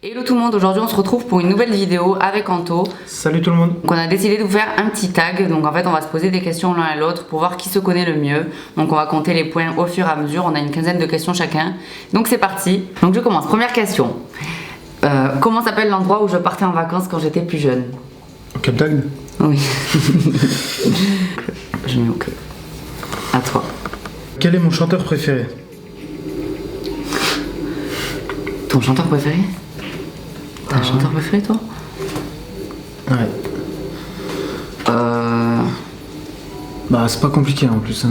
Hello tout le monde, aujourd'hui on se retrouve pour une nouvelle vidéo avec Anto. Salut tout le monde. Donc on a décidé de vous faire un petit tag, donc en fait on va se poser des questions l'un à l'autre pour voir qui se connaît le mieux. Donc on va compter les points au fur et à mesure, on a une quinzaine de questions chacun. Donc c'est parti. Donc je commence, première question. Comment s'appelle l'endroit où je partais en vacances quand j'étais plus jeune? Au Cap d'Agde. Oui. Je mets ok. À toi. Quel est mon chanteur préféré? Ton chanteur préféré? T'as un chanteur préféré toi? Ouais. Bah c'est pas compliqué en plus, hein.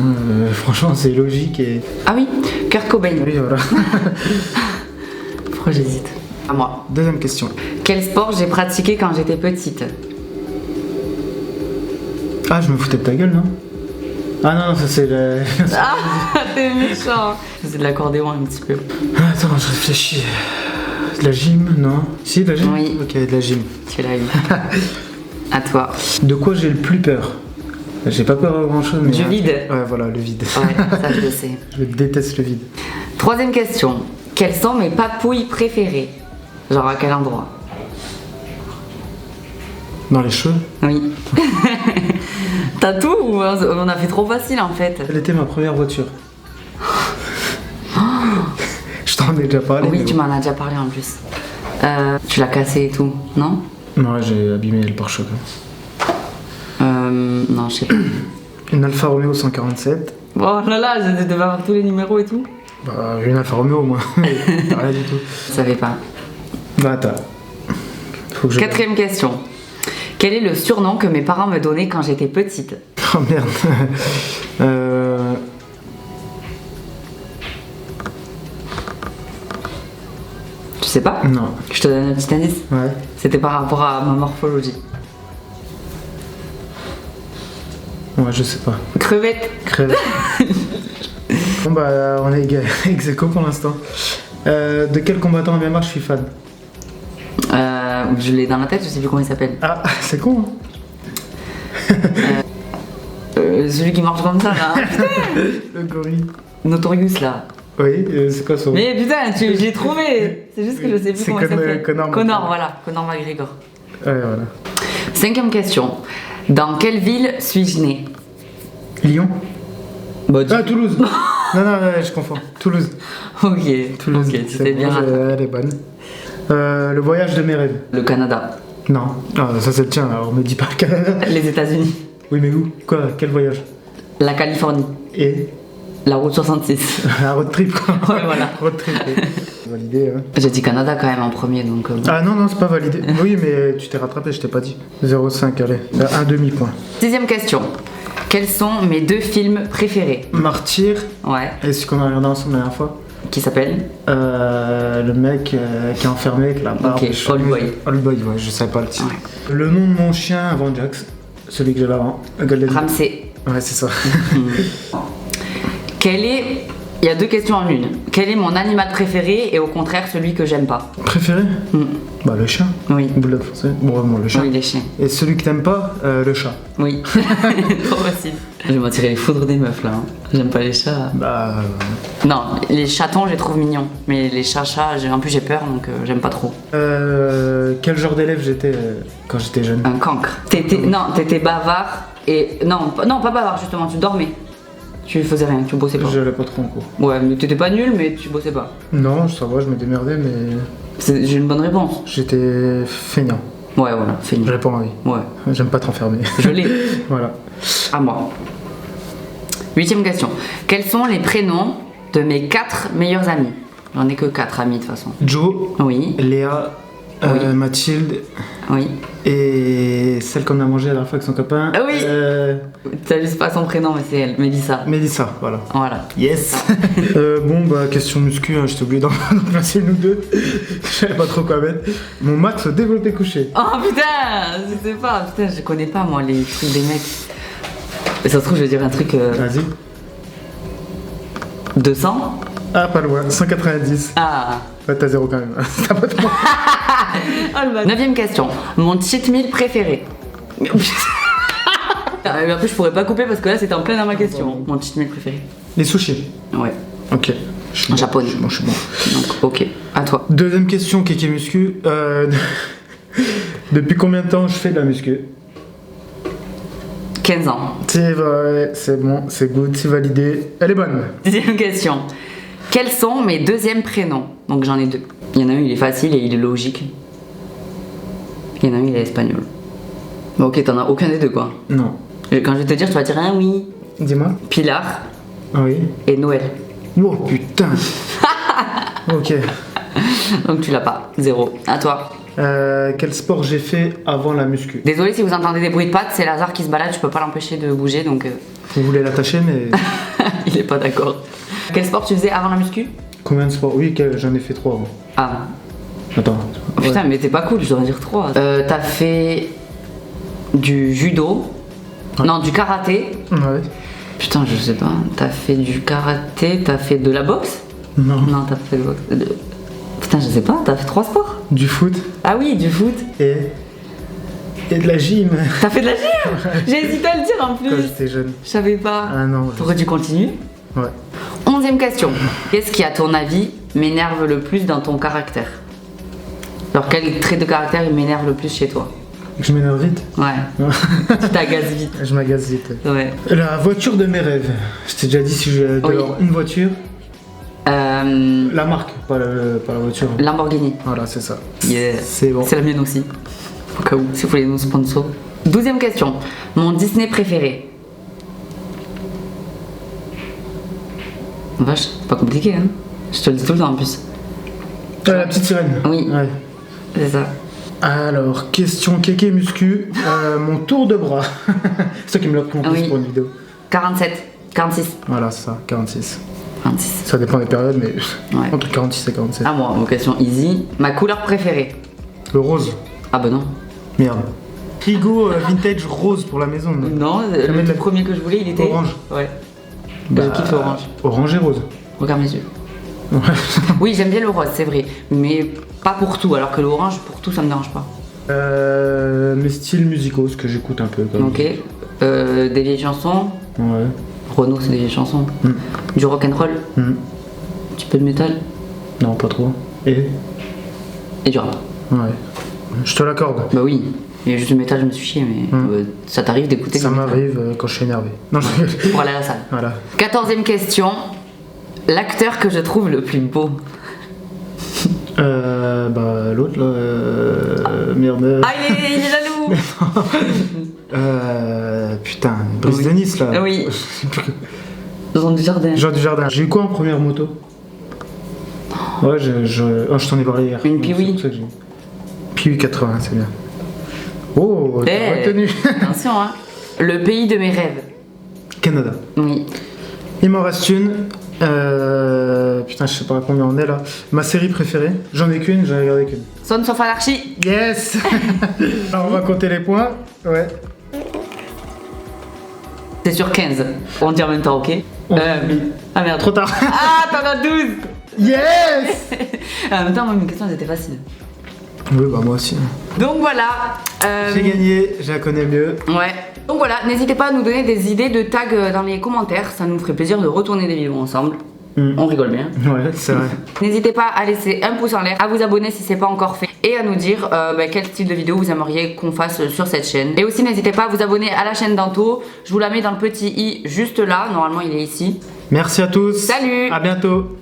Franchement c'est logique et... Ah oui, Kurt Cobain. Oui voilà. Pourquoi j'hésite? À moi. Deuxième question. Quel sport j'ai pratiqué quand j'étais petite? Ah je me foutais de ta gueule non? Ah non, ça c'est le... Ah, t'es méchant. C'est de l'accordéon un petit peu. Attends, je réfléchis. De la gym, non? Si, de la gym? Oui. Ok, de la gym. Tu l'as eu. À toi. De quoi j'ai le plus peur? J'ai pas peur à grand chose mais... Du vide. Ouais voilà, le vide. Ouais, ça je le sais. Je déteste le vide. Troisième question. Quelles sont mes papouilles préférées? Genre à quel endroit? Dans les cheveux? Oui. T'as tout ou on a fait trop facile en fait? Quelle était ma première voiture? Je t'en ai déjà parlé. Oui, tu m'en as déjà parlé en plus. Tu l'as cassé et tout, non? Non, j'ai abîmé le pare-choc. Non, je sais pas. Une Alfa Romeo 147. Oh là là, je devais avoir tous les numéros et tout. Bah, une Alfa Romeo au moins, mais rien du tout. Je savais pas. Bah, attends. Faut que je... Quatrième question. Quel est le surnom que mes parents me donnaient quand j'étais petite? Oh merde. Tu sais pas? Non. Je te donne un petit indice. Ouais. C'était par rapport à ma morphologie. Ouais, je sais pas. Crevette. Crève. Bon bah, on est ex aequo pour l'instant. De quel combattant MMA je suis fan? Je l'ai dans la tête, je sais plus comment il s'appelle. Ah, c'est con hein. Celui qui marche comme ça là. Le gorille. Notorious là. Oui, c'est quoi son... Mais putain, je l'ai trouvé. C'est juste que je sais plus C'est comment il s'appelle. Conor. Conor, voilà. Conor McGregor. Ouais, voilà. Cinquième question. Dans quelle ville suis-je né? Lyon. Bah, Ah, Toulouse. Non, je confonds. Toulouse. Ok, Toulouse. ok, tu C'est sais bon, bien. elle est bonne. Le voyage de mes rêves. Le Canada. Non. Ah, ça c'est le tien, alors me dis pas le Canada. Les États-Unis. Oui, mais où? Quoi? Quel voyage? La Californie. Et? La route 66. Un road trip quoi. Ouais, voilà. Road trip. Oui. Validé, hein. J'ai dit Canada quand même en premier donc. Ah non, c'est pas validé. Oui, mais tu t'es rattrapé, je t'ai pas dit. 0,5, allez. Un demi-point. Sixième question. Quels sont mes deux films préférés? Martyr. Ouais. Et ce qu'on a regardé ensemble la dernière fois. Qui s'appelle? Le mec qui est enfermé avec la barbe. Ok, Old Boy. Old Boy, ouais, je savais pas le titre. Ouais. Le nom de mon chien avant Jax. Celui que j'avais avant. Golden. Ramsey. Ouais, c'est ça. Quel est... Il y a deux questions en une. Quel est mon animal préféré et au contraire celui que j'aime pas? Préféré? Bah, le chien. Oui. Bulldog français. Bon, vraiment, le chat. Oui, les chiens. Et celui que t'aimes pas, le chat. Oui. Trop facile. Je vais m'en tirer les foudres des meufs là. Hein. J'aime pas les chats. Bah. Non, les chatons je les trouve mignons. Mais les chats, en plus j'ai peur donc j'aime pas trop. Quel genre d'élève j'étais quand j'étais jeune? Un cancre. Non, t'étais bavard et... Non, pas bavard justement, tu dormais. Tu faisais rien, tu bossais pas. J'allais pas trop en cours. Ouais, mais t'étais pas nul mais tu bossais pas. Non, ça va, je me démerdais, mais. J'ai une bonne réponse. J'étais feignant. Ouais, voilà, fini. J'avais pas envie. Ouais. J'aime pas te renfermer. Je l'ai. Voilà. À moi. Huitième question. Quels sont les prénoms de mes 4 meilleurs amis? J'en ai que 4 amis de toute façon. Joe, Oui, Léa, Oui. Mathilde oui. et celle qu'on a mangée à la fois avec son copain. Ah oui. T'as juste pas son prénom mais c'est elle, Mélissa. Mélissa, voilà. Voilà. Yes. Bon bah question muscu, hein, j'étais oublié d'en placer une ou deux. Je savais pas trop quoi mettre. Mon max développé couché. Oh putain, je sais pas, putain, je connais pas moi les trucs des mecs. Mais ça se trouve je vais dire un truc... Vas-y. 200. Ah pas loin, 190. Ah. Ouais, t'as zéro quand même. T'as pas de moi. Oh le bâtard. Neuvième question. Mon cheat meal préféré. Ah, mais après je pourrais pas couper parce que là c'était en plein dans ma question. Mon cheat meal préféré. Les sushis. Ouais. Ok. Je En suis japonais. bon, je suis bon. Donc, ok, à toi. Deuxième question, Kéké Muscu. Depuis combien de temps je fais de la muscu? 15 ans. C'est vrai, c'est bon, c'est good, c'est validé. Elle est bonne. Deuxième question. Quels sont mes deuxièmes prénoms? Donc j'en ai deux. Il y en a un, il est facile et il est logique. Il y en a un, il est espagnol. Bon, ok, t'en as aucun des deux, quoi. Non. Et quand je vais te dire, tu vas dire un oui. Dis-moi. Pilar Ah oui. et Noël. Oh putain. Ok. Donc tu l'as pas. 0. À toi. Quel sport j'ai fait avant la muscu? Désolé si vous entendez des bruits de pattes, c'est Lazare qui se balade, je peux pas l'empêcher de bouger, donc Vous voulez l'attacher, mais. il est pas d'accord. Quel sport tu faisais avant la muscu? Combien de sports? Oui, j'en ai fait 3 avant. Ah. Attends. Oh, putain, mais t'es pas cool, je dois en dire 3. T'as fait du judo. Ouais. Non, du karaté. Ouais. Putain, je sais pas. T'as fait du karaté, t'as fait de la boxe? Non. Non, t'as fait de boxe. Putain, je sais pas, t'as fait 3 sports? Du foot Ah oui, du foot. et de la gym. T'as fait de la gym? J'ai hésité à le dire en Quand plus. j'étais jeune. Je savais pas. Ah non. T'aurais dû continuer. Ouais. 11e question. Qu'est-ce qui, à ton avis, m'énerve le plus dans ton caractère? Alors, quel trait de caractère il m'énerve le plus chez toi? Je m'énerve vite. Ouais. Tu t'agaces vite. Je m'agace vite. Ouais. La voiture de mes rêves. Je t'ai déjà dit si j'ai Oui. une voiture. La marque, pas la voiture. Lamborghini. Voilà, c'est ça. Yeah. C'est bon. C'est la mienne aussi. Au cas où, si vous voulez nous sponsor. 12e question. Mon Disney préféré? Vache, c'est pas compliqué, hein? Je te le dis tout le temps en plus. La petite sirène. Oui. Ouais. C'est ça. Alors, question Kéké Muscu. Mon tour de bras. C'est toi qui me l'as pris en plus Oui. pour une vidéo. 47. 46. Voilà, c'est ça, 46. 46. Ça dépend des périodes, mais Ouais. entre 46 et 47. Ah, moi, question easy. Ma couleur préférée? Le rose. Ah, bah non. Merde. Frigo vintage rose pour la maison. Non, mets le de la- premier que je voulais, il était Orange. Ouais. Bah, Je kiffe l'orange. Orange et rose. Regarde mes yeux. Ouais. Oui, j'aime bien le rose, c'est vrai. Mais pas pour tout, alors que l'orange, pour tout, ça me dérange pas. Mes styles musicaux, ce que j'écoute un peu. Comme Ok. Des vieilles chansons. Ouais. Renaud, c'est des vieilles chansons. Mm. Du rock'n'roll. Mm. Un petit peu de métal. Non, pas trop. Et Et du rap. ouais. Je te l'accorde. Bah oui. Il y a juste du métal, je me suis chié, mais ça t'arrive d'écouter Ça du métal m'arrive quand je suis énervé. Non, je... pour aller à la salle. Voilà. 14e question. L'acteur que je trouve le plus beau. Bah l'autre là. Merde. Ah, il est jaloux. Putain, Brice Oui. de Nice là. Ah oui. Jean du Jardin. Jean du Jardin. J'ai eu quoi en première moto? Ouais, je t'en ai parlé hier. Une Piwi. C'est pour ça que j'ai- Piwi 80, c'est bien. Oh, t'as Eh, retenu. Attention, hein. Le pays de mes rêves. Canada. Oui. Il m'en reste une. Putain, je sais pas à combien on est là. Ma série préférée. J'en ai qu'une, j'en ai regardé qu'une. Son sauf anarchie. Yes. Alors on va compter les points. Ouais. C'est sur 15. On dit en même temps, ok? Ah merde. Trop tard. Ah, t'en as 12. Yes. En même temps, moi, mes questions, elles étaient faciles. Oui, bah moi aussi. Donc voilà. J'ai gagné, je la connais mieux. Ouais. Donc voilà, n'hésitez pas à nous donner des idées de tags dans les commentaires. Ça nous ferait plaisir de retourner des vidéos ensemble. On rigole bien. Ouais, c'est vrai. N'hésitez pas à laisser un pouce en l'air, à vous abonner si c'est pas encore fait et à nous dire quel style de vidéo vous aimeriez qu'on fasse sur cette chaîne. Et aussi n'hésitez pas à vous abonner à la chaîne d'Anto. Je vous la mets dans le petit i juste là, normalement il est ici. Merci à tous. Salut. À bientôt.